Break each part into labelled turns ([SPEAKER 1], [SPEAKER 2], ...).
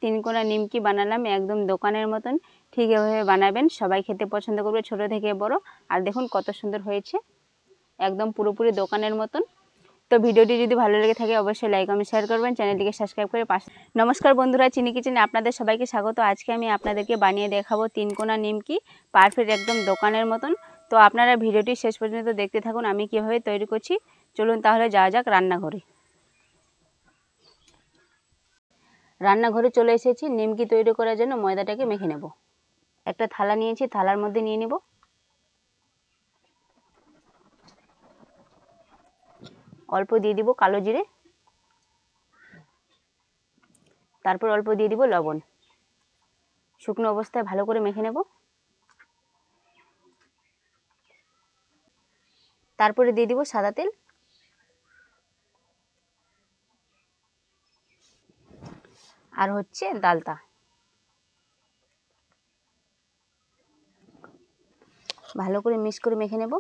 [SPEAKER 1] তিন কোনা নিমকি বানালাম একদম দোকানের মতন। ঠিক এভাবে বানাবেন, সবাই খেতে পছন্দ করবে, ছোট থেকে বড়। আর দেখুন কত সুন্দর হয়েছে, একদম পুরোপুরি দোকানের মতন। তো ভিডিওটি যদি ভালো লেগে থাকে অবশ্যই লাইক কমেন্ট শেয়ার করবেন, চ্যানেলটিকে সাবস্ক্রাইব করে পাশে। নমস্কার বন্ধুরা, চিনি কিচেনে আপনাদের সবাইকে স্বাগত। আজকে আমি আপনাদেরকে বানিয়ে দেখাবো তিন কোনা নিমকি, পারফেক্ট একদম দোকানের মতন। তো আপনারা ভিডিওটি শেষ পর্যন্ত দেখতে থাকুন আমি কিভাবে তৈরি করছি। চলুন তাহলে যাওয়া যাক রান্নাঘরে। রান্নাঘরে চলে এসেছি। নিমকি তৈরি করার জন্য ময়দাটাকে মেখে নেব। একটা থালা নিয়েছি, থালার মধ্যে নিয়ে নেব অল্প দিয়ে দিব কালো জিরে, তারপর অল্প দিয়ে দিব লবণ। শুকনো অবস্থায় ভালো করে মেখে নেব। তারপরে দিয়ে দিব সাদা তেল, আর হচ্ছে ডালটা। ভালো করে মিক্স করে মেখে নেব।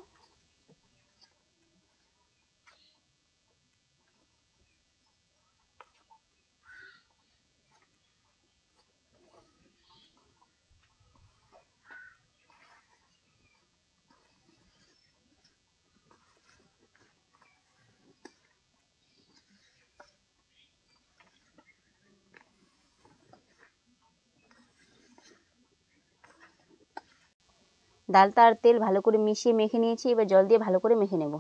[SPEAKER 1] ডালটা আর তেল ভালো করে মিশিয়ে মেখে নিয়েছি। এবার জল দিয়ে ভালো করে মেখে নেব।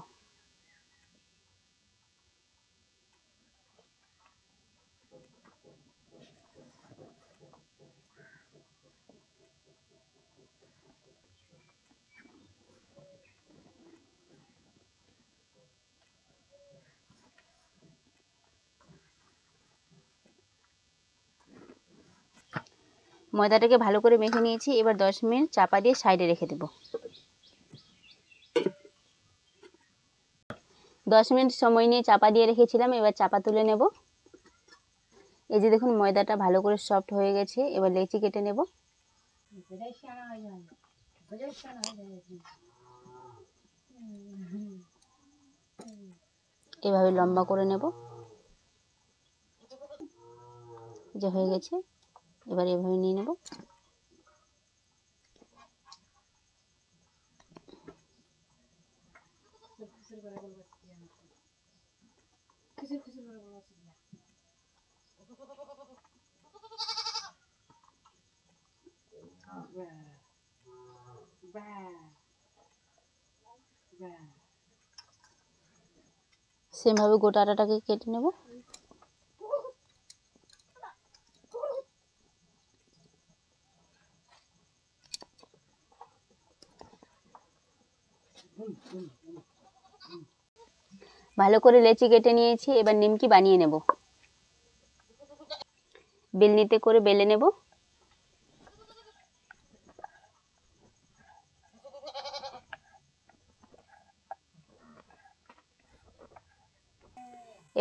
[SPEAKER 1] ময়দাটাকে ভালো করে মেখে নিয়েছি। এবার 10 মিনিট চাপা দিয়ে সাইডে রেখে দেব। 10 মিনিট সময় নিয়ে চাপা দিয়ে রেখেছিলাম, এবার চাপা তুলে নেব। এই যে দেখুন ময়দাটা ভালো করে সফট হয়ে গেছে। এবার লেচি কেটে নেব। এভাবে লম্বা করে নেব। যে হয়ে গেছে, এবার এভাবে নিয়ে নেব। সেমভাবে গোটা আটাটাকে কেটে নেব। ভালো করে লেচি কেটে নিয়েছি। এবার নিমকি বানিয়ে নেব। বেলনিতে করে বেলে নেব।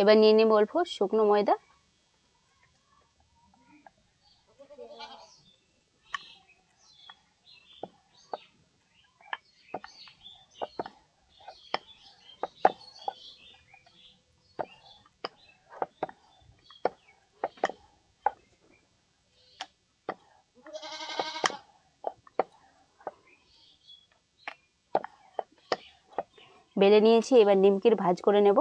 [SPEAKER 1] এবার নিয়ে নেব অল্প শুকনো ময়দা। বেলে নিয়েছি। এবার নিমকির ভাঁজ করে নেব।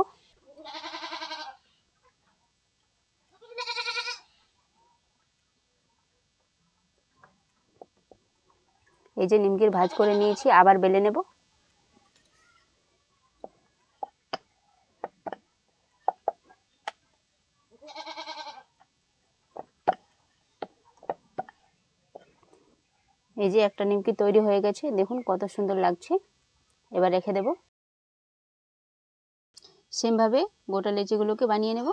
[SPEAKER 1] এই যে নিমকির ভাঁজ করে নিয়েছি, আবার বেলে নেব। এই যে একটা নিমকি তৈরি হয়ে গেছে, দেখুন কত সুন্দর লাগছে। এবার রেখে দেব। সেমভাবে গোটা লেচিগুলোকে বানিয়ে নেব।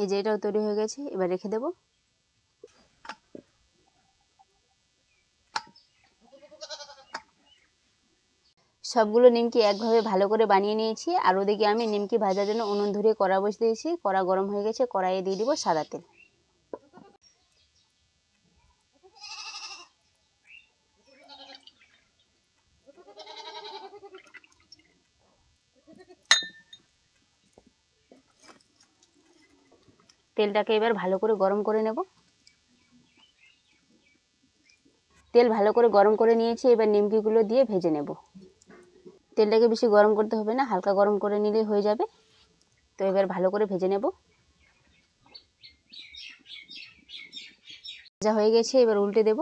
[SPEAKER 1] এই যে এটাও তৈরি হয়ে গেছে, এবার রেখে দেব। সবগুলো নিমকি একভাবে ভালো করে বানিয়ে নিয়েছি। আর ওদিকে আমি নিমকি ভাজার জন্য উনুন ধরিয়ে কড়া বসিয়ে দিয়েছি। কড়া গরম হয়ে গেছে, কড়াইয়ে দিয়ে দিব সাদা তেল। তেলটাকে এবার ভালো করে গরম করে নেব। তেল ভালো করে গরম করে নিয়েছি, এবার নিমকিগুলো দিয়ে ভেজে নেব। তেলটাকে বেশি গরম করতে হবে না, হালকা গরম করে নিলেই হয়ে যাবে। তো এবার ভালো করে ভেজে নেব। ভাজা হয়ে গেছে, এবার উল্টে দেব।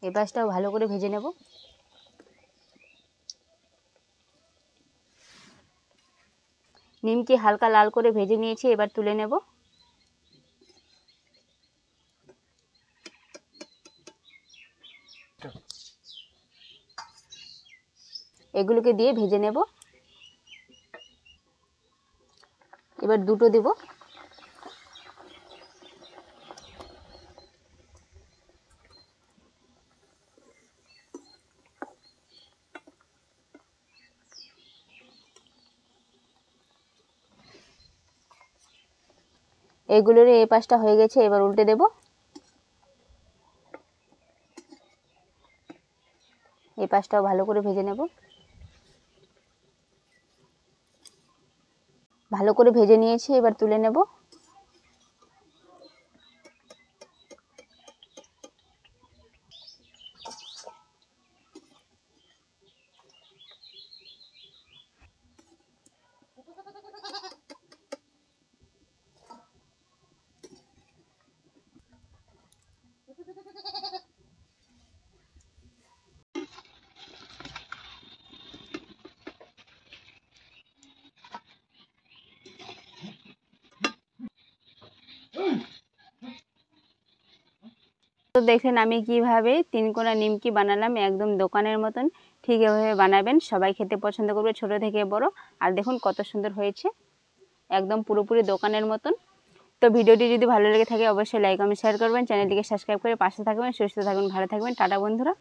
[SPEAKER 1] এই পাশটাও ভালো করে ভেজে নেব। নিমকি হালকা লাল করে ভেজে নিয়েছি, এবার তুলে নেব। এগুলোকে দিয়ে ভেজে নেব। এবার দুটো দেব। এগুলোর এই পাশটা হয়ে গেছে, এবার উল্টে দেব। এই পাশটাও ভালো করে ভেজে নেব। ভালো করে ভেজে নিয়েছি, এবার তুলে নেব। তো দেখেন আমি কিভাবে 3 কোনা নিমকি বানালাম, একদম দোকানের মতন। ঠিক এভাবে বানাবেন, সবাই খেতে পছন্দ করবে, ছোট থেকে বড়। আর দেখুন কত সুন্দর হয়েছে, একদম পুরোপুরি দোকানের মতন। তো ভিডিওটি যদি ভালো লেগে থাকে অবশ্যই লাইক কমেন্ট শেয়ার করবেন, চ্যানেলটিকে সাবস্ক্রাইব করে পাশে থাকবেন। সুস্থ থাকবেন, ভালো থাকবেন, টাটা বন্ধুরা।